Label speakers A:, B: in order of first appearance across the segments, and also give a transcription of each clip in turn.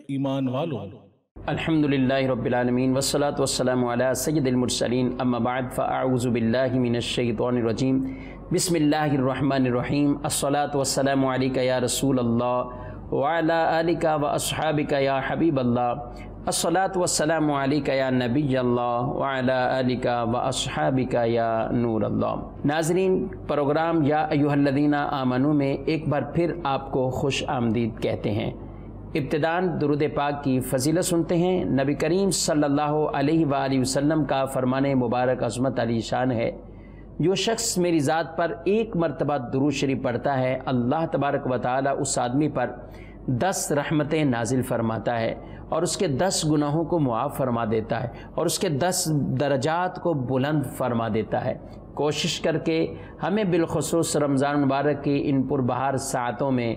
A: ایمان والو،
B: الحمدللہ رب العالمین والصلاة والسلام علی سید المرسلین، اما بعد فاعوذ باللہ من الشیطان الرجیم، بسم اللہ الرحمن الرحیم، الصلاة والسلام علیک یا رسول اللہ وعلی آلک واصحابک یا حبیب اللہ، الصلاة والسلام علیک یا نبی اللہ وعلی آلک واصحابک یا نور اللہ۔ ناظرین، پروگرام یا ایھا الذین آمنوا میں ایک بار پھر آپ کو خوش آمدید کہتے ہیں۔ ابتداً درود پاک کی فضیلت سنتے ہیں۔ نبی کریم صلی اللہ علیہ وآلہ وسلم کا فرمان مبارک عظمت علی شان ہے، جو شخص میری ذات پر ایک مرتبہ درود شریف پڑھتا ہے، اللہ تبارک و تعالی اس آدمی پر 10 رحمتیں نازل فرماتا ہے اور اس کے 10 گناہوں کو معاف فرما دیتا ہے اور اس کے 10 درجات کو بلند فرما دیتا ہے۔ کوشش کر کے ہمیں بالخصوص رمضان مبارک کی ان پربہار ساعتوں میں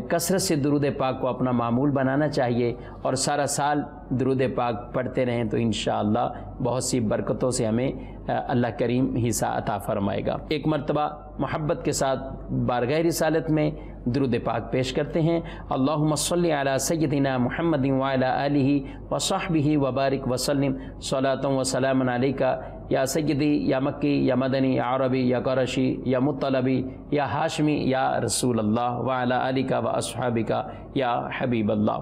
B: کثرت سے درود پاک کو اپنا معمول بنانا چاہیے اور سارا سال درود پاک پڑھتے رہیں تو انشاءاللہ بہت سی برکتوں سے ہمیں اللہ کریم حصہ عطا فرمائے گا۔ ایک مرتبہ محبت کے ساتھ بارگاہ رسالت میں درود پاک پیش کرتے ہیں۔ اللہم صلی علی سیدنا محمد وعلی آلہ وصحبہ وبارک وسلم، صلاۃ و سلام علیک یا سیدی یا مکی یا مدنی یا عربی یا قرشی یا مطلبی یا ہاشمی یا رسول اللہ وعلی آلک واصحابک یا حبیب اللہ۔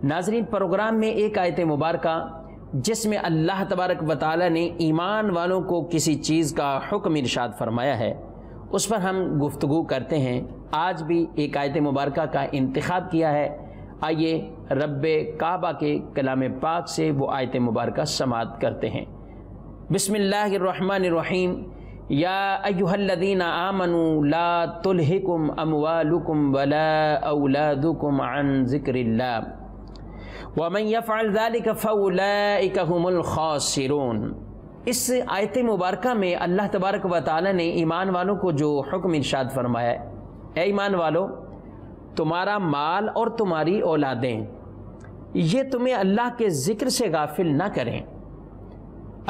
B: ناظرین، پروگرام میں ایک آیت مبارکہ جس میں اللہ تبارک و تعالی نے ایمان والوں کو کسی چیز کا حکم ارشاد فرمایا ہے، اس پر ہم گفتگو کرتے ہیں۔ آج بھی ایک آیت مبارکہ کا انتخاب کیا ہے، آئیے رب کعبہ کے کلام پاک سے وہ آیت مبارکہ سماعت کرتے ہیں۔ بسم اللہ الرحمن الرحیم، یا ایھا الذین آمنوا لا تلہکم اموالکم ولا اولادکم عن ذکر اللہ ومن یفعل ذلک فاولئک ھم الخاسرون۔ اس آیت مبارکہ میں اللہ تبارک و تعالی نے ایمان والوں کو جو حکم ارشاد فرمایا ہے، اے ایمان والو، تمہارا مال اور تمہاری اولادیں یہ تمہیں اللہ کے ذکر سے غافل نہ کریں،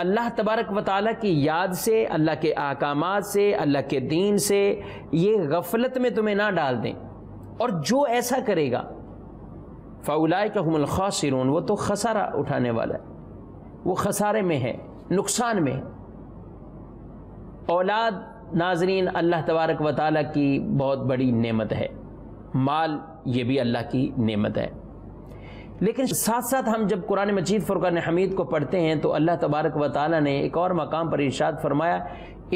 B: اللہ تبارک و تعالیٰ کی یاد سے، اللہ کے احکامات سے، اللہ کے دین سے یہ غفلت میں تمہیں نہ ڈال دیں، اور جو ایسا کرے گا فَأُولَئِكَ هُمُ الْخَاسِرُونَ، وہ تو خسارہ اٹھانے والا ہے، وہ خسارے میں ہے، نقصان میں ہے۔ اولاد ناظرین اللہ تبارک و تعالیٰ کی بہت بڑی نعمت ہے، مال یہ بھی اللہ کی نعمت ہے، لیکن ساتھ ساتھ ہم جب قرآن مجید فرقان حمید کو پڑھتے ہیں تو اللہ تبارک و تعالیٰ نے ایک اور مقام پر ارشاد فرمایا،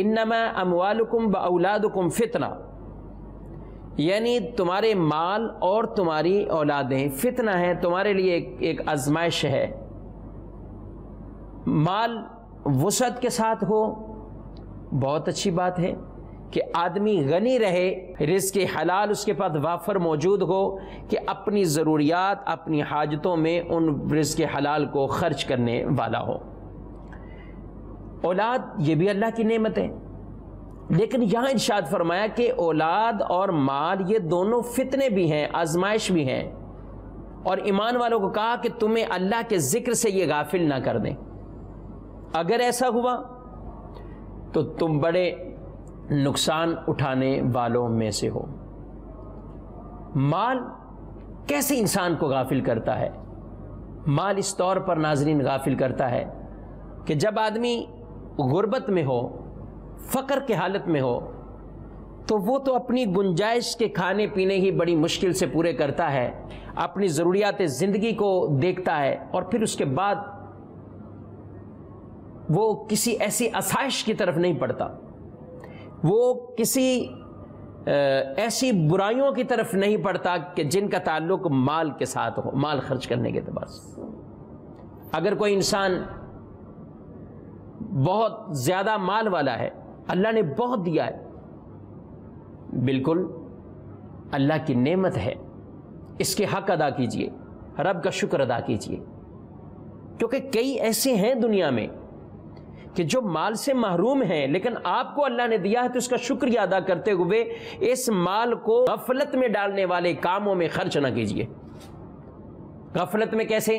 B: انما اموالکم و اولادکم فتنہ، یعنی تمہارے مال اور تمہاری اولادیں فتنہ ہیں، تمہارے لیے ایک آزمائش ہے۔ مال وسعت کے ساتھ ہو بہت اچھی بات ہے کہ آدمی غنی رہے، رزق حلال اس کے پاس وافر موجود ہو کہ اپنی ضروریات، اپنی حاجتوں میں ان رزق حلال کو خرچ کرنے والا ہو۔ اولاد یہ بھی اللہ کی نعمت ہے، لیکن یہاں ارشاد فرمایا کہ اولاد اور مال یہ دونوں فتنے بھی ہیں، آزمائش بھی ہیں، اور ایمان والوں کو کہا کہ تمہیں اللہ کے ذکر سے یہ غافل نہ کر دیں۔ اگر ایسا ہوا تو تم بڑے نقصان اٹھانے والوں میں سے ہو۔ مال کیسے انسان کو غافل کرتا ہے؟ مال اس طور پر ناظرین غافل کرتا ہے کہ جب آدمی غربت میں ہو، فقر کے حالت میں ہو، تو وہ تو اپنی گنجائش کے کھانے پینے ہی بڑی مشکل سے پورے کرتا ہے، اپنی ضروریات زندگی کو دیکھتا ہے، اور پھر اس کے بعد وہ کسی ایسی آسائش کی طرف نہیں پڑتا، وہ کسی ایسی برائیوں کی طرف نہیں پڑتا کہ جن کا تعلق مال کے ساتھ ہو، مال خرچ کرنے کے اعتبار سے۔ اگر کوئی انسان بہت زیادہ مال والا ہے، اللہ نے بہت دیا ہے، بالکل اللہ کی نعمت ہے، اس کے حق ادا کیجئے، رب کا شکر ادا کیجئے، کیونکہ کئی ایسے ہیں دنیا میں کہ جو مال سے محروم ہیں، لیکن آپ کو اللہ نے دیا ہے تو اس کا شکریہ ادا کرتے ہوئے اس مال کو غفلت میں ڈالنے والے کاموں میں خرچ نہ کیجیے۔ غفلت میں کیسے؟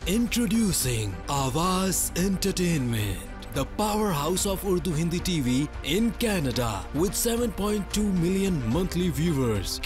C: Introducing Awaz Entertainment, the powerhouse of Urdu Hindi TV in Canada with 7.2 million monthly viewers.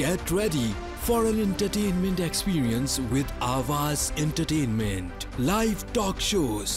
C: Get ready for an entertainment experience with Awaz Entertainment. Live talk shows,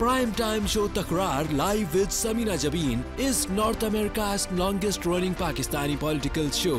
C: Prime time show Takrar live with Samina Jabin is North America's longest running Pakistani political show,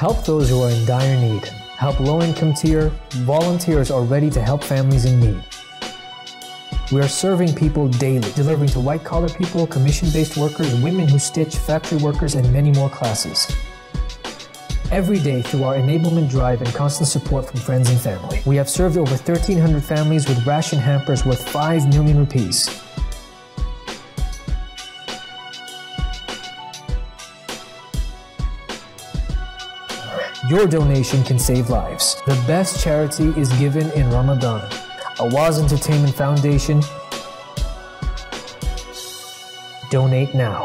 D: Help those who are in dire need. Help low-income tier. Volunteers are ready to help families in need. We are serving people daily, delivering to white-collar people, commission-based workers, women who stitch, factory workers, and many more classes. Every day through our enablement drive and constant support from friends and family, we have served over 1,300 families with ration hampers worth 5 million rupees. Your donation can save lives. The best charity is given in Ramadan. Awaz Entertainment Foundation. Donate now.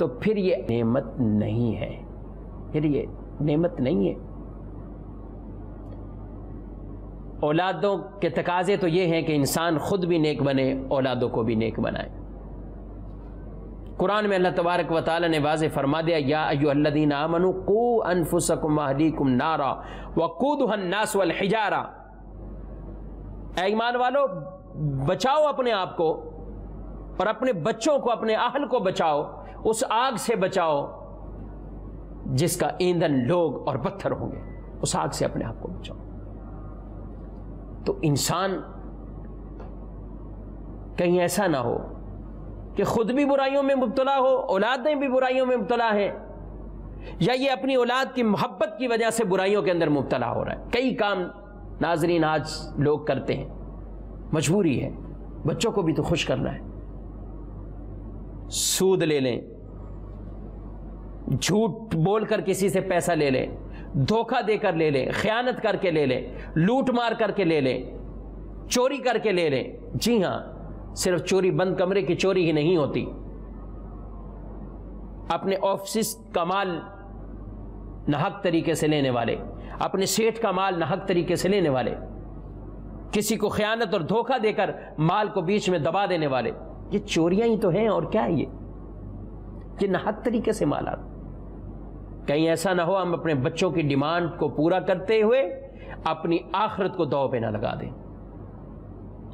B: تو پھر یہ نعمت نہیں ہے، پھر یہ نعمت نہیں ہے۔ اولادوں کے تقاضے تو یہ ہیں کہ انسان خود بھی نیک بنے، اولادوں کو بھی نیک بنائے۔ قرآن میں اللہ تبارک و تعالی نے واضح فرما دیا، یا ایھا الذین آمنوا قوا انفسکم واہلیکم نارا وقودھا الناس والحجارہ، اے ایمان والو بچاؤ اپنے آپ کو اور اپنے بچوں کو، اپنے اہل کو بچاؤ، اس آگ سے بچاؤ جس کا ایندھن لوگ اور پتھر ہوں گے، اس آگ سے اپنے آپ کو بچاؤ۔ تو انسان کہیں ایسا نہ ہو کہ خود بھی برائیوں میں مبتلا ہو، اولادیں بھی برائیوں میں مبتلا ہیں، یا یہ اپنی اولاد کی محبت کی وجہ سے برائیوں کے اندر مبتلا ہو رہا ہے۔ کئی کام ناظرین آج لوگ کرتے ہیں، مجبوری ہے، بچوں کو بھی تو خوش کرنا ہے۔ سود لے لیں، جھوٹ بول کر کسی سے پیسہ لے لیں، دھوکہ دے کر لے لیں، خیانت کر کے لے لیں، لوٹ مار کر کے لے لیں، چوری کر کے لے لیں۔ جی ہاں، صرف چوری بند کمرے کی چوری ہی نہیں ہوتی، اپنے آفس کا مال ناحق طریقے سے لینے والے، اپنے سیٹھ کا مال ناحق طریقے سے لینے والے، کسی کو خیانت اور دھوکہ دے کر مال کو بیچ میں دبا دینے والے، یہ چوریاں ہی تو ہیں، اور کیا ہے یہ ناحق طریقے سے مال آتا۔ کہیں ایسا نہ ہو ہم اپنے بچوں کی ڈیمانڈ کو پورا کرتے ہوئے اپنی آخرت کو داؤ پہ نہ لگا دیں،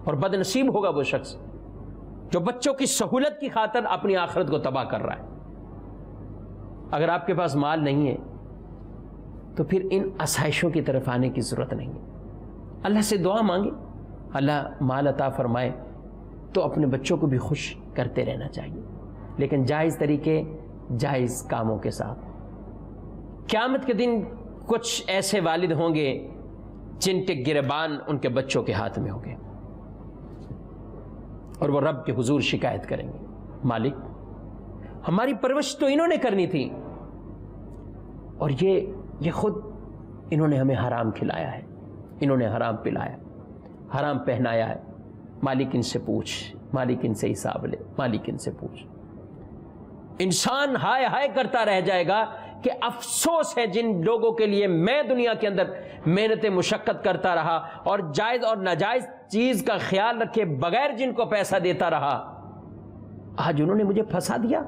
B: اور بد نصیب ہوگا وہ شخص جو بچوں کی سہولت کی خاطر اپنی آخرت کو تباہ کر رہا ہے۔ اگر آپ کے پاس مال نہیں ہے تو پھر ان آسائشوں کی طرف آنے کی ضرورت نہیں ہے۔ اللہ سے دعا مانگے اللہ مال عطا فرمائے، تو اپنے بچوں کو بھی خوش کرتے رہنا چاہیے، لیکن جائز طریقے، جائز کاموں کے ساتھ۔ قیامت کے دن کچھ ایسے والد ہوں گے جن کے گریبان ان کے بچوں کے ہاتھ میں ہوں گے، اور وہ رب کے حضور شکایت کریں گے، مالک ہماری پرورش تو انہوں نے کرنی تھی، اور یہ خود انہوں نے ہمیں حرام کھلایا ہے، انہوں نے حرام پلایا، حرام پہنایا ہے۔ مالک ان سے پوچھ، مالک ان سے حساب لے، مالک ان سے پوچھ۔ انسان ہائے ہائے کرتا رہ جائے گا کہ افسوس ہے جن لوگوں کے لیے میں دنیا کے اندر محنت مشقت کرتا رہا اور جائز اور ناجائز چیز کا خیال رکھے بغیر جن کو پیسہ دیتا رہا، آج انہوں نے مجھے پھنسا دیا۔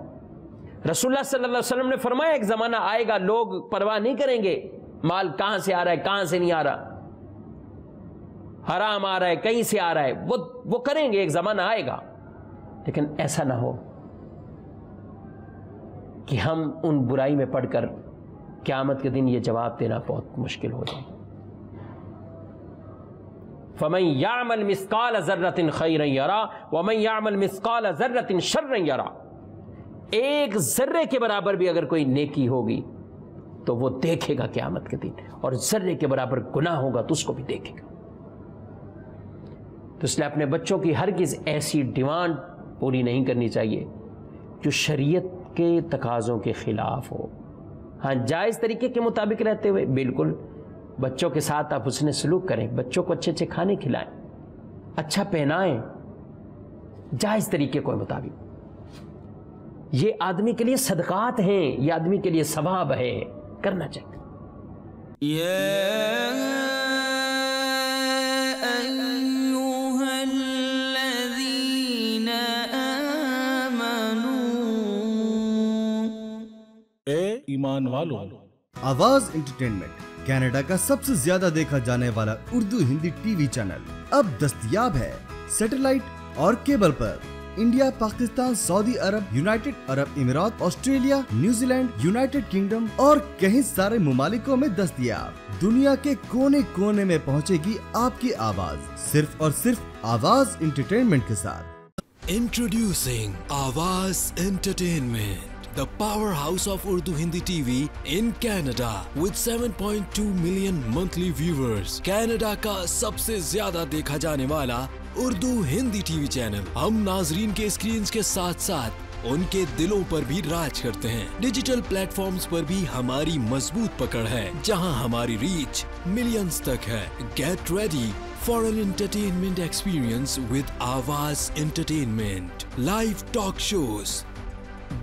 B: رسول اللہ صلی اللہ علیہ وسلم نے فرمایا ایک زمانہ آئے گا لوگ پرواہ نہیں کریں گے مال کہاں سے آ رہا ہے، کہاں سے نہیں آ رہا، حرام آ رہا ہے، کہیں سے آ رہا ہے، وہ کریں گے، ایک زمانہ آئے گا۔ لیکن ایسا نہ ہو کہ ہم ان برائی میں پڑھ کر قیامت کے دن یہ جواب دینا بہت مشکل ہو جائے۔ فَمَن يَعْمَلْ مِثْقَالَ ذَرَّةٍ خَيْرًا يَرَى وَمَن يَعْمَلْ مِثْقَالَ ذَرَّةٍ شَرًّا يَرَى، ایک ذرے کے برابر بھی اگر کوئی نیکی ہوگی تو وہ دیکھے گا قیامت کے دن، اور ذرے کے برابر گناہ ہوگا تو اس کو بھی دیکھے گا۔ تو اس لیے اپنے بچوں کی ہرگز ایسی ڈیمانڈ پوری نہیں کرنی چاہیے جو شریعت کے تقاضوں کے خلاف ہو۔ ہاں جائز طریقے کے مطابق رہتے ہوئے بالکل بچوں کے ساتھ آپ حسن سلوک کریں، بچوں کو اچھے اچھے کھانے کھلائیں، اچھا پہنائیں، جائز طریقے کے مطابق۔ یہ آدمی کے لیے صدقات ہیں، یہ آدمی کے لیے ثواب ہے، کرنا چاہیے۔
A: ایمان والو،
E: آواز انٹرٹینمنٹ کینیڈا کا سب سے زیادہ دیکھا جانے والا Urdu Hindi T V channel اب دستیاب ہے سیٹلائٹ اور کیبل پر۔ انڈیا، پاکستان، سعودی عرب، یونائٹڈ عرب امارات، Australia, New Zealand, United kingdom اور کئی سارے ممالکوں میں دستیاب۔ دنیا کے کونے کونے میں پہنچے گی آپ کی آواز، صرف اور صرف آواز انٹرٹینمنٹ کے ساتھ۔
C: Introducing Awaaz Entertainment, the powerhouse of Urdu Hindi TV in Canada with 7.2 million monthly viewers. Canada کا سب سے زیادہ دیکھا جانے والا Urdu Hindi T V channel. ہم ناظرین کے اسکرینز کے ساتھ ساتھ ان کے دلوں پر بھی راج کرتے ہیں۔ ڈیجیٹل پلیٹ فارمز پر بھی ہماری مضبوط پکڑ ہے، جہاں ہماری ریچ ملینز تک ہے۔ Get ready for an entertainment experience with Awaaz Entertainment. Live talk shows,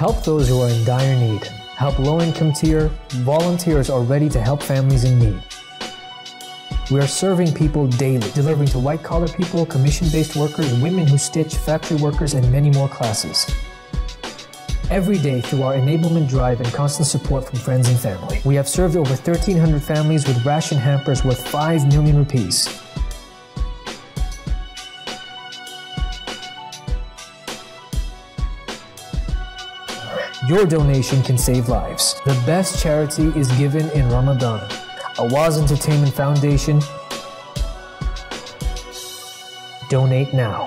D: Help those who are in dire need. Help low-income tier. Volunteers are ready to help families in need. We are serving people daily, delivering to white-collar people, commission-based workers, women who stitch, factory workers, and many more classes. Every day through our enablement drive and constant support from friends and family, we have served over 1,300 families with ration hampers worth 5 million rupees. Your donation can save lives. The best charity is given in Ramadan. Awaz Entertainment Foundation. Donate now.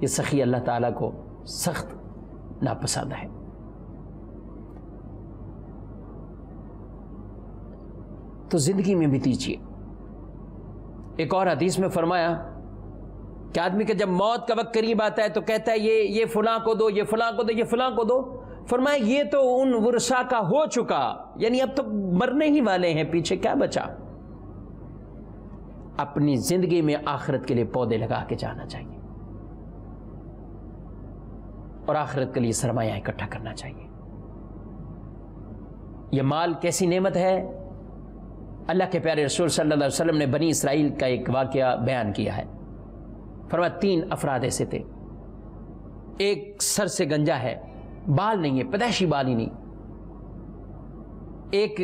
B: یہ سخی اللہ تعالیٰ کو سخت ناپسند ہے۔ تو زندگی میں بھی دیجیے۔ ایک اور حدیث میں فرمایا کہ آدمی کا جب موت کا وقت قریب آتا ہے تو کہتا ہے یہ فلاں کو دو، یہ فلاں کو دو، یہ فلاں کو دو۔ فرمایا یہ تو ان ورثاء کا ہو چکا، یعنی اب تو مرنے ہی والے ہیں، پیچھے کیا بچا؟ اپنی زندگی میں آخرت کے لیے پودے لگا کے جانا چاہیے اور آخرت کے لیے سرمایہ اکٹھا کرنا چاہیے۔ یہ مال کیسی نعمت ہے؟ اللہ کے پیارے رسول صلی اللہ علیہ وسلم نے بنی اسرائیل کا ایک واقعہ بیان کیا ہے۔ فرمایا 3 افراد ایسے تھے، ایک سر سے گنجا ہے، بال نہیں ہے، پیدائشی بال ہی نہیں، ایک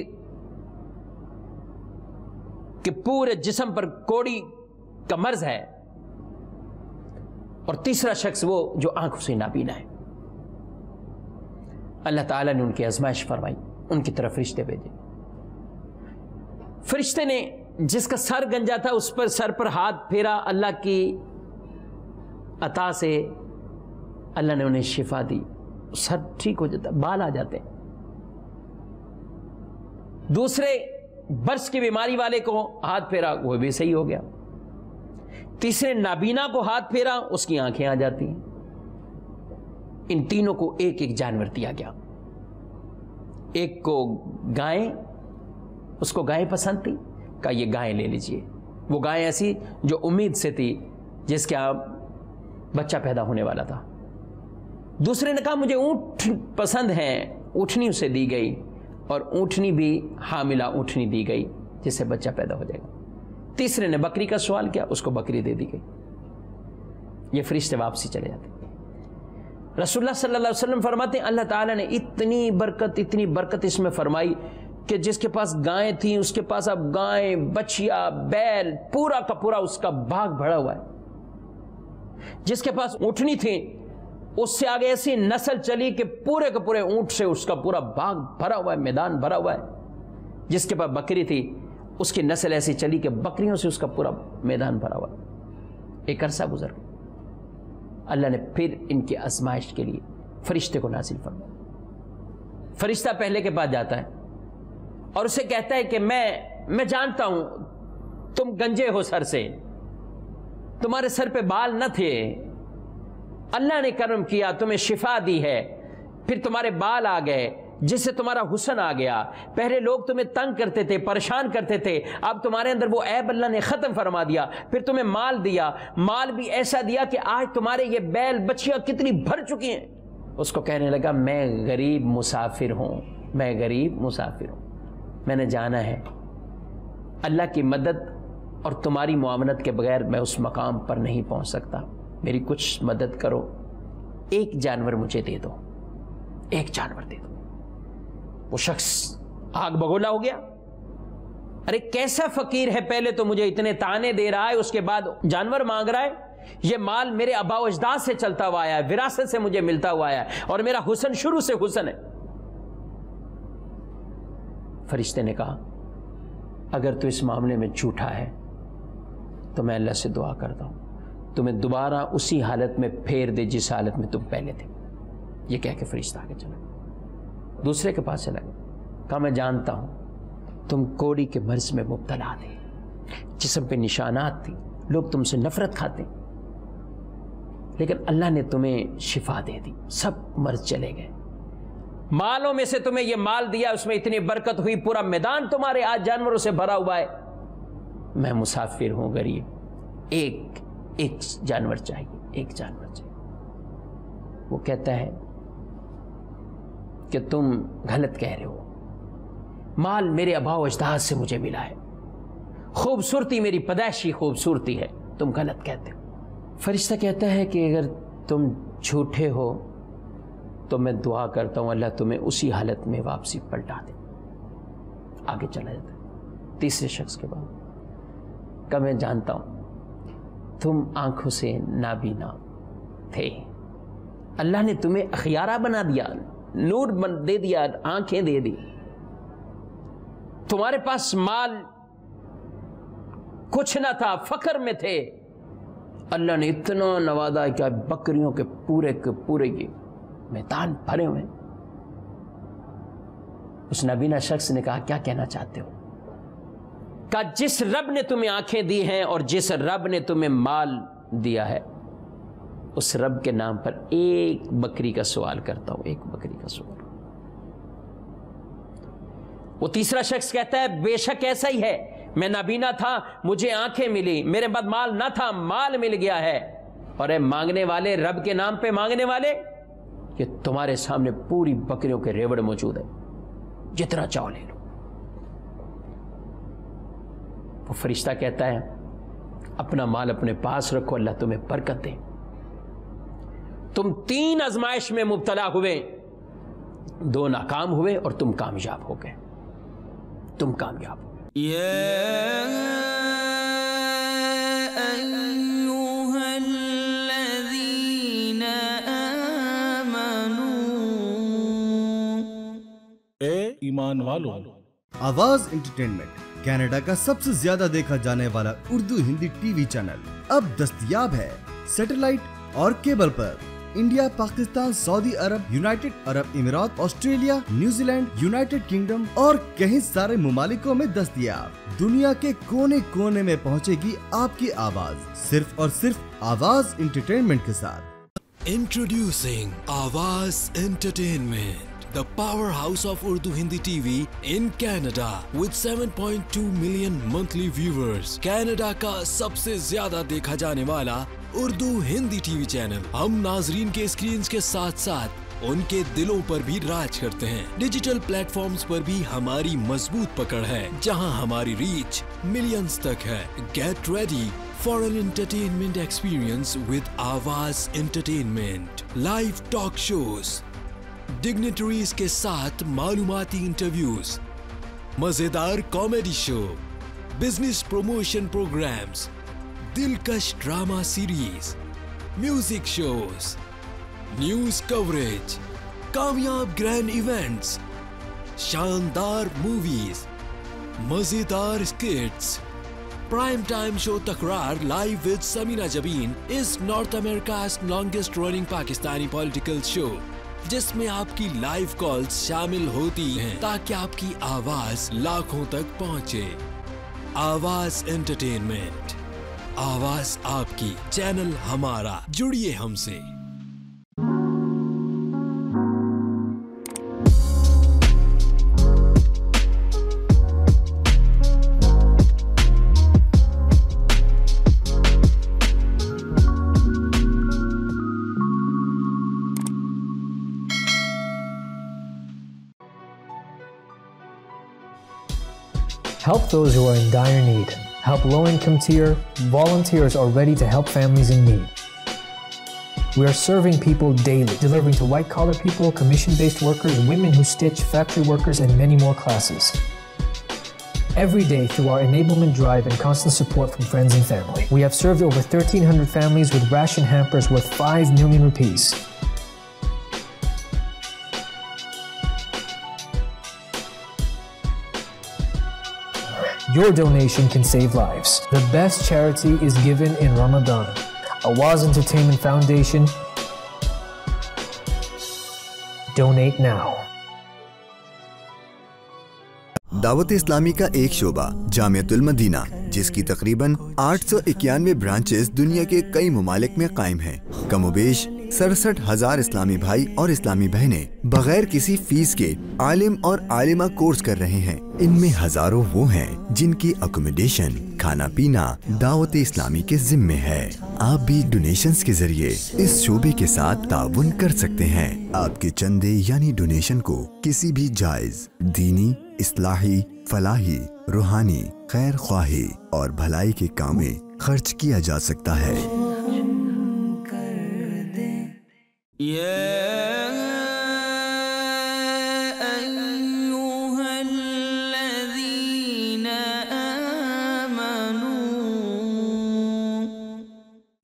B: کہ پورے جسم پر کوڑی کا مرض ہے، اور تیسرا شخص وہ جو آنکھوں سے نابینا ہے۔ اللہ تعالیٰ نے ان کی آزمائش فرمائی، ان کی طرف فرشتے بھیجے۔ فرشتے نے جس کا سر گنجا تھا اس پر سر پر ہاتھ پھیرا، اللہ کی عطا سے اللہ نے انہیں شفا دی، سر ٹھیک ہو جاتا، بال آ جاتے۔ دوسرے برس کی بیماری والے کو ہاتھ پھیرا، وہ بھی صحیح ہو گیا۔ تیسرے نابینا کو ہاتھ پھیرا، اس کی آنکھیں آ جاتی ہیں۔ ان تینوں کو ایک ایک جانور دیا گیا۔ ایک کو گائیں، اس کو گائیں پسند تھی، کہا یہ گائیں لے لیجئے۔ وہ گائیں ایسی جو امید سے تھی، جس کے بچہ پیدا ہونے والا تھا۔ دوسرے نے کہا مجھے اونٹ پسند ہیں، اونٹنی اسے دی گئی، اور اونٹنی بھی حاملہ اونٹنی دی گئی جس سے بچہ پیدا ہو جائے گا۔ تیسرے نے بکری کا سوال کیا، اس کو بکری دے دی گئی۔ یہ فرشتے واپسی چلے جاتے۔ رسول اللہ صلی اللہ علیہ وسلم فرماتے ہیں اللہ تعالیٰ نے اتنی برکت اس میں فرمائی کہ جس کے پاس گائیں تھیں اس کے پاس اب گائیں، بچیا، بیل، پورا کا پورا اس کا باغ بھرا ہوا ہے۔ جس کے پاس اونٹنی تھی اس سے آگے ایسی نسل چلی کہ پورے کے پورے اونٹ سے اس کا پورا باغ بھرا ہوا ہے، میدان بھرا ہوا ہے۔ جس کے پاس بکری تھی اس کی نسل ایسی چلی کہ بکریوں سے اس کا پورا میدان بھرا ہوا ہے۔ ایک عرصہ گزر گیا، اللہ نے پھر ان کی آزمائش کے لیے فرشتے کو نازل فرمایا۔ فرشتہ پہلے کے پاس جاتا ہے اور اسے کہتا ہے کہ میں جانتا ہوں تم گنجے ہو سر سے، تمہارے سر پہ بال نہ تھے، اللہ نے کرم کیا، تمہیں شفا دی ہے، پھر تمہارے بال آ گئے جس سے تمہارا حسن آ گیا۔ پہلے لوگ تمہیں تنگ کرتے تھے، پریشان کرتے تھے، اب تمہارے اندر وہ عیب اللہ نے ختم فرما دیا۔ پھر تمہیں مال دیا، مال بھی ایسا دیا کہ آج تمہارے یہ بیل بچیاں کتنی بھر چکی ہیں۔ اس کو کہنے لگا میں غریب مسافر ہوں، میں غریب مسافر ہوں، میں نے جانا ہے، اللہ کی مدد اور تمہاری معاونت کے بغیر میں اس مقام پر نہیں پہنچ سکتا، میری کچھ مدد کرو، ایک جانور مجھے دے دو، ایک جانور دے دو۔ وہ شخص آگ بگولا ہو گیا، ارے کیسا فقیر ہے، پہلے تو مجھے اتنے تانے دے رہا ہے، اس کے بعد جانور مانگ رہا ہے۔ یہ مال میرے آباء و اجداد سے چلتا ہوا آیا ہے، وراثت سے مجھے ملتا ہوا آیا ہے، اور میرا حسن شروع سے حسن ہے۔ فرشتے نے کہا اگر تو اس معاملے میں جھوٹا ہے تو میں اللہ سے دعا کرتا ہوں تمہیں دوبارہ اسی حالت میں پھیر دے جس حالت میں تم پہلے تھے۔ یہ کہہ کے فرشتہ آگے چلا، دوسرے کے پاس چلا گیا، کہا میں جانتا ہوں تم کوڑی کے مرض میں مبتلا تھے، جسم پہ نشانات تھی، لوگ تم سے نفرت کھاتے، لیکن اللہ نے تمہیں شفا دے دی، سب مرض چلے گئے۔ مالوں میں سے تمہیں یہ مال دیا، اس میں اتنی برکت ہوئی، پورا میدان تمہارے آج جانوروں سے بھرا ہوا ہے، میں مسافر ہوں، غریب، ایک جانور چاہیے، ایک جانور چاہیے۔ وہ کہتا ہے کہ تم غلط کہہ رہے ہو، مال میرے آباء و اجداد سے مجھے ملا ہے، خوبصورتی میری پیدائشی خوبصورتی ہے، تم غلط کہتے ہو۔ فرشتہ کہتا ہے کہ اگر تم جھوٹے ہو تو میں دعا کرتا ہوں اللہ تمہیں اسی حالت میں واپسی پلٹا دے۔ آگے چلا جاتا ہے تیسرے شخص کے بعد، کہ میں جانتا ہوں تم آنکھوں سے نابینا تھے، اللہ نے تمہیں اخیارہ بنا دیا، نور دے دیا، آنکھیں دے دی، تمہارے پاس مال کچھ نہ تھا، فقر میں تھے، اللہ نے اتنا نوازا کہ بکریوں کے پورے یہ میدان بھرے ہوئے. اس نابینا شخص نے کہا کیا کہنا چاہتے ہو؟ کہا جس رب نے تمہیں آنکھیں دی ہیں اور جس رب نے تمہیں مال دیا ہے اس رب کے نام پر ایک بکری کا سوال کرتا ہوں, ایک بکری کا سوال. وہ تیسرا شخص کہتا ہے بے شک ایسا ہی ہے, میں نابینا تھا, مجھے آنکھیں ملی, میرے بعد مال نہ تھا, مال مل گیا ہے. اور اے مانگنے والے, رب کے نام پہ مانگنے والے, یہ تمہارے سامنے پوری بکریوں کے ریوڑ موجود ہے, جتنا چاہو لے لو. وہ فرشتہ کہتا ہے اپنا مال اپنے پاس رکھو, اللہ تمہیں برکت دے. تم 3 آزمائش میں مبتلا ہوئے, 2 ناکام ہوئے اور تم کامیاب ہو گئے, تم کامیاب ہو گئے.
A: اے ایمان والو.
E: آواز انٹرٹینمنٹ کینیڈا کا سب سے زیادہ دیکھا جانے والا Urdu Hindi T V channel اب دستیاب ہے سیٹلائٹ اور کیبل پر. انڈیا, پاکستان, سعودی عرب, یونائٹڈ عرب امارات, Australia, New Zealand, United kingdom اور کئی سارے ممالکوں میں دستیاب. دنیا کے کونے کونے میں پہنچے گی آپ کی آواز, صرف اور صرف آواز انٹرٹینمنٹ کے ساتھ.
C: Introducing Awaaz Entertainment, the powerhouse of Urdu Hindi TV in Canada with 7.2 million monthly viewers. Canada کا سب سے زیادہ دیکھا جانے والا Urdu Hindi T V channel. ہم ناظرین کے اسکرینز کے ساتھ ساتھ ان کے دلوں پر بھی راج کرتے ہیں. ڈیجیٹل پلیٹ فارمز پر بھی ہماری مضبوط پکڑ ہے, جہاں ہماری ریچ ملینز تک ہے. Get ready for an entertainment experience with Awaaz Entertainment. Live talk shows, dignitaries کے ساتھ معلوماتی انٹرویوز, مزیدار comedy show, business promotion programmes, دلکش drama series, music shows, news coverage, کامیاب گرینڈ ایونٹس, شاندار موویز, مزیدار اسکٹس. پرائم ٹائم شو تکرار live with Samina Jabeen as North America's longest running Pakistani political show, جس میں آپ کی لائیو کالز شامل ہوتی ہیں تاکہ آپ کی آواز لاکھوں تک پہنچے. آواز انٹرٹینمنٹ, آواز آپ کی, چینل ہمارا. جڑیے ہم سے.
D: Help those who are in dire need. Help low-income tier. Volunteers are ready to help families in need. We are serving people daily, delivering to white-collar people, commission-based workers, women who stitch, factory workers, and many more classes. Every day through our enablement drive and constant support from friends and family, we have served over 1,300 families with ration hampers worth 5 million rupees. Your donation can save lives. The best charity is given in Ramadan. Awaaz Entertainment Foundation. Donate now.
F: دعوت اسلامی کا ایک شعبہ جامعۃ المدینہ، جس کی تقریباً 891 branches دنیا کے کئی ممالک میں قائم ہیں. کم و بیش 67,000 اسلامی بھائی اور اسلامی بہنیں بغیر کسی فیس کے عالم اور عالمہ کورس کر رہے ہیں. ان میں ہزاروں وہ ہیں جن کی اکوموڈیشن، کھانا پینا دعوت اسلامی کے ذمے ہے. آپ بھی ڈونیشنز کے ذریعے اس شعبے کے ساتھ تعاون کر سکتے ہیں. آپ کے چندے یعنی ڈونیشن کو کسی بھی جائز دینی، اصلاحی، فلاحی، روحانی، خیر خواہی اور بھلائی کے کام میں خرچ کیا جا سکتا ہے.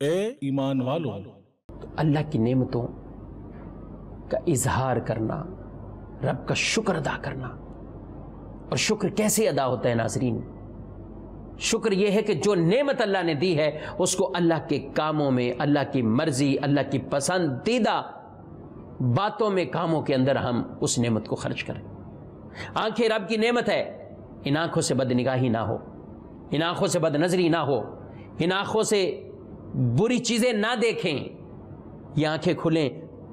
A: اے ایمان والو.
B: اللہ کی نعمتوں کا اظہار کرنا، رب کا شکر ادا کرنا. اور شکر کیسے ادا ہوتا ہے ناظرین؟ شکر یہ ہے کہ جو نعمت اللہ نے دی ہے اس کو اللہ کے کاموں میں، اللہ کی مرضی، اللہ کی پسندیدہ باتوں میں، کاموں کے اندر ہم اس نعمت کو خرچ کریں۔ آنکھیں رب کی نعمت ہے، ان آنکھوں سے بد نگاہی نہ ہو، ان آنکھوں سے بد نظری نہ ہو، ان آنکھوں سے بری چیزیں نہ دیکھیں۔ یہ آنکھیں کھلیں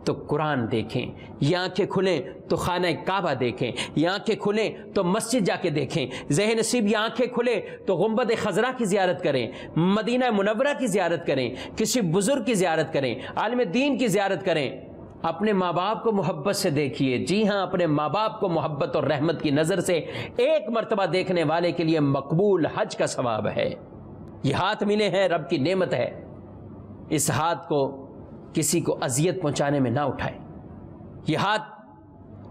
B: تو قرآن دیکھیں، یہ آنکھیں کھلیں تو خانہ کعبہ دیکھیں، یہ آنکھیں کھلیں تو مسجد جا کے دیکھیں، ذہن نصیب یہ آنکھیں کھلیں تو گنبد خضرا کی زیارت کریں، مدینہ منورہ کی زیارت کریں، کسی بزرگ کی زیارت کریں، عالم دین کی زیارت کریں۔ اپنے ماں باپ کو محبت سے دیکھیے، جی ہاں، اپنے ماں باپ کو محبت اور رحمت کی نظر سے ایک مرتبہ دیکھنے والے کے لیے مقبول حج کا ثواب ہے۔ یہ ہاتھ ملے ہیں، رب کی نعمت ہے، اس ہاتھ کو کسی کو اذیت پہنچانے میں نہ اٹھائے، یہ ہاتھ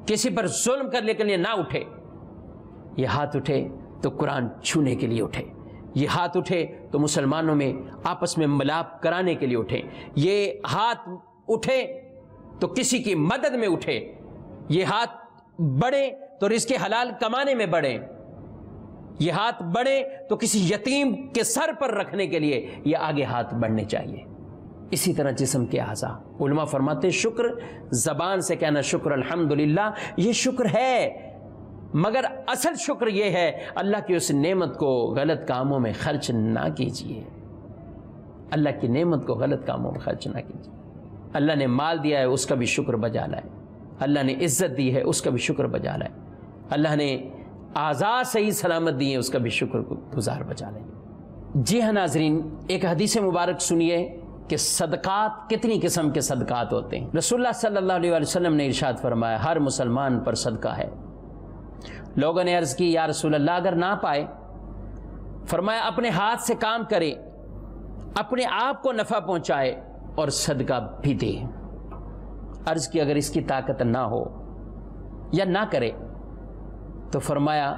B: کسی پر ظلم کرنے کے لیے نہ اٹھے، یہ ہاتھ اٹھے تو قرآن چھونے کے لیے اٹھے، یہ ہاتھ اٹھے تو مسلمانوں میں آپس میں ملاپ کرانے کے لیے اٹھے، یہ ہاتھ اٹھے تو کسی کی مدد میں اٹھے، یہ ہاتھ بڑھے تو رزق حلال کمانے میں بڑھے، یہ ہاتھ بڑھے تو کسی یتیم کے سر پر رکھنے کے لیے یہ آگے ہاتھ بڑھنے چاہیے۔ اسی طرح جسم کے اعضاء، علماء فرماتے ہیں شکر، زبان سے کہنا شکر الحمدللہ، یہ شکر ہے، مگر اصل شکر یہ ہے اللہ کی اس نعمت کو غلط کاموں میں خرچ نہ کیجیے، اللہ کی نعمت کو غلط کاموں میں خرچ نہ کیجیے۔ اللہ نے مال دیا ہے، اس کا بھی شکر بجا لائے، اللہ نے عزت دی ہے، اس کا بھی شکر بجا لائے، اللہ نے اعضاء صحیح سلامت دی ہیں، اس کا بھی شکر گزار بجا لیں۔ جی ہاں ناظرین، ایک حدیث مبارک سنیے کہ صدقات کتنی قسم کے صدقات ہوتے ہیں۔ رسول اللہ صلی اللہ علیہ وسلم نے ارشاد فرمایا ہر مسلمان پر صدقہ ہے۔ لوگوں نے عرض کی یا رسول اللہ اگر نہ پائے؟ فرمایا اپنے ہاتھ سے کام کرے، اپنے آپ کو نفع پہنچائے اور صدقہ بھی دے۔ عرض کی اگر اس کی طاقت نہ ہو یا نہ کرے تو فرمایا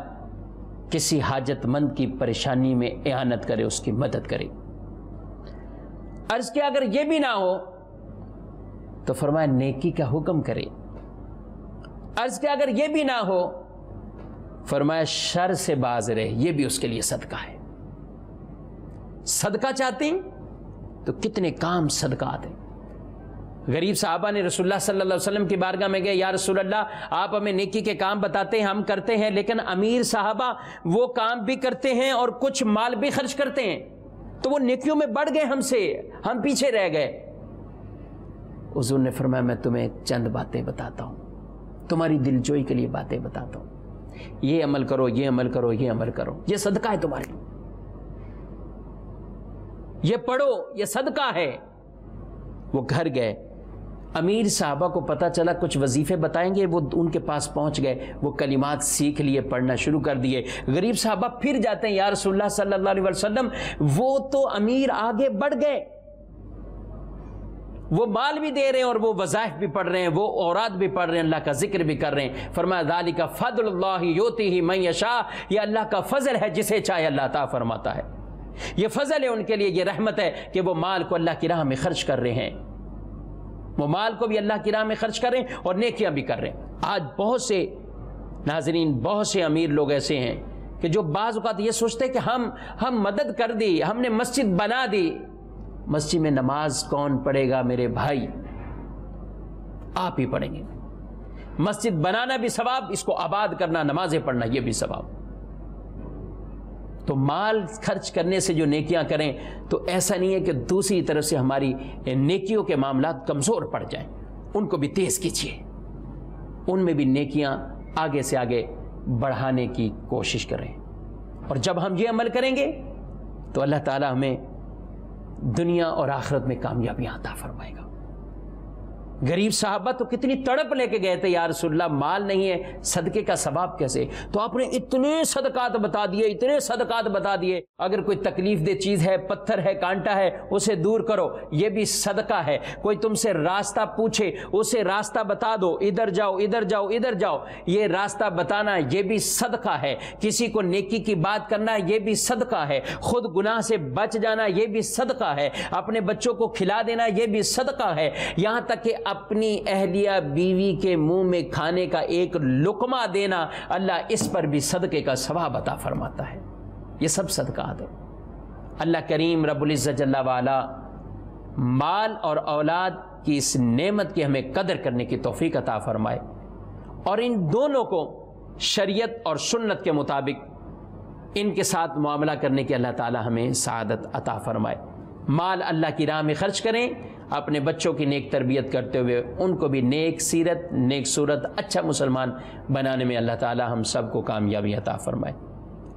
B: کسی حاجت مند کی پریشانی میں اعانت کرے، اس کی مدد کرے۔ عرض کیا اگر یہ بھی نہ ہو تو فرمایا نیکی کا حکم کرے۔ عرض کیا اگر یہ بھی نہ ہو فرمایا شر سے باز رہے، یہ بھی اس کے لیے صدقہ ہے۔ صدقہ چاہتے ہیں تو کتنے کام صدقات ہیں۔ غریب صحابہ نے رسول اللہ صلی اللہ علیہ وسلم کی بارگاہ میں گئے، یا رسول اللہ آپ ہمیں نیکی کے کام بتاتے ہیں، ہم کرتے ہیں، لیکن امیر صحابہ وہ کام بھی کرتے ہیں اور کچھ مال بھی خرچ کرتے ہیں، تو وہ نیکیوں میں بڑھ گئے ہم سے، ہم پیچھے رہ گئے۔ حضور نے فرمایا میں تمہیں چند باتیں بتاتا ہوں، تمہاری دلجوئی کے لیے باتیں بتاتا ہوں، یہ عمل کرو، یہ عمل کرو، یہ عمل کرو، یہ صدقہ ہے تمہارے، یہ پڑھو، یہ صدقہ ہے۔ وہ گھر گئے، امیر صحابہ کو پتا چلا کچھ وظیفے بتائیں گے، وہ ان کے پاس پہنچ گئے، وہ کلمات سیکھ لیے، پڑھنا شروع کر دیے۔ غریب صحابہ پھر جاتے ہیں یا رسول اللہ صلی اللہ علیہ وسلم وہ تو امیر آگے بڑھ گئے، وہ مال بھی دے رہے ہیں اور وہ وظائف بھی پڑھ رہے ہیں، وہ اوراد بھی پڑھ رہے ہیں، اللہ کا ذکر بھی کر رہے ہیں۔ فرمایا ذالک فضل اللہ یؤتیہ من یشاء، یہ اللہ کا فضل ہے، جسے چاہے اللہ عطا فرماتا ہے۔ یہ فضل ہے ان کے لیے، یہ رحمت ہے کہ وہ مال کو اللہ کی راہ میں خرچ کر رہے ہیں، وہ مال کو بھی اللہ کی راہ میں خرچ کر رہے ہیں اور نیکیاں بھی کر رہے ہیں۔ آج بہت سے ناظرین، بہت سے امیر لوگ ایسے ہیں کہ جو بعض اوقات یہ سوچتے ہیں کہ ہم مدد کر دی، ہم نے مسجد بنا دی، مسجد میں نماز کون پڑھے گا میرے بھائی؟ آپ ہی پڑھیں گے۔ مسجد بنانا بھی ثواب، اس کو آباد کرنا، نمازیں پڑھنا، یہ بھی ثواب۔ تو مال خرچ کرنے سے جو نیکیاں کریں تو ایسا نہیں ہے کہ دوسری طرف سے ہماری نیکیوں کے معاملات کمزور پڑ جائیں، ان کو بھی تیز کیجیے، ان میں بھی نیکیاں آگے سے آگے بڑھانے کی کوشش کریں۔ اور جب ہم یہ عمل کریں گے تو اللہ تعالی ہمیں دنیا اور آخرت میں کامیابیاں عطا فرمائے گا۔ غریب صحابہ تو کتنی تڑپ لے کے گئے تھے، یا رسول اللہ مال نہیں ہے، صدقے کا ثواب کیسے؟ تو آپ نے اتنے صدقات بتا دیے، اتنے صدقات بتا دیے۔ اگر کوئی تکلیف دہ چیز ہے، پتھر ہے، کانٹا ہے، اسے دور کرو، یہ بھی صدقہ ہے۔ کوئی تم سے راستہ پوچھے، اسے راستہ بتا دو، ادھر جاؤ، ادھر جاؤ، ادھر جاؤ، یہ راستہ بتانا یہ بھی صدقہ ہے۔ کسی کو نیکی کی بات کرنا یہ بھی صدقہ ہے۔ خود گناہ سے بچ جانا یہ بھی صدقہ ہے۔ اپنے بچوں کو کھلا دینا یہ بھی صدقہ ہے۔ یہاں تک کہ اپنی اہلیہ بیوی کے منہ میں کھانے کا ایک لقمہ دینا، اللہ اس پر بھی صدقے کا ثواب عطا فرماتا ہے۔ یہ سب صدقات ہیں۔ اللہ کریم رب العزت جل وعلا مال اور اولاد کی اس نعمت کی ہمیں قدر کرنے کی توفیق عطا فرمائے، اور ان دونوں کو شریعت اور سنت کے مطابق ان کے ساتھ معاملہ کرنے کی اللہ تعالی ہمیں سعادت عطا فرمائے۔ مال اللہ کی راہ میں خرچ کریں، اپنے بچوں کی نیک تربیت کرتے ہوئے ان کو بھی نیک سیرت، نیک صورت، اچھا مسلمان بنانے میں اللہ تعالی ہم سب کو کامیابی عطا فرمائے،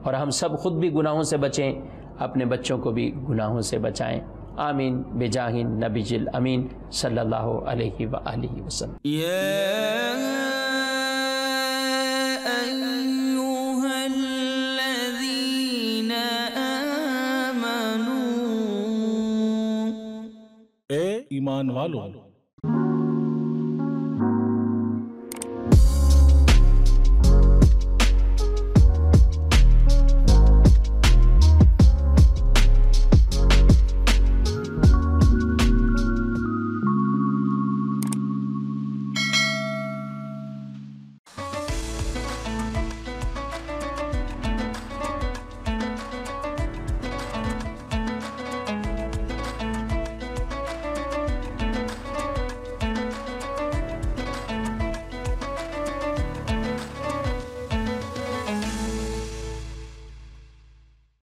B: اور ہم سب خود بھی گناہوں سے بچیں، اپنے بچوں کو بھی گناہوں سے بچائیں۔ آمین بجاہ نبی الامین صلی اللہ علیہ وآلہ وسلم۔
A: اے ایمان والو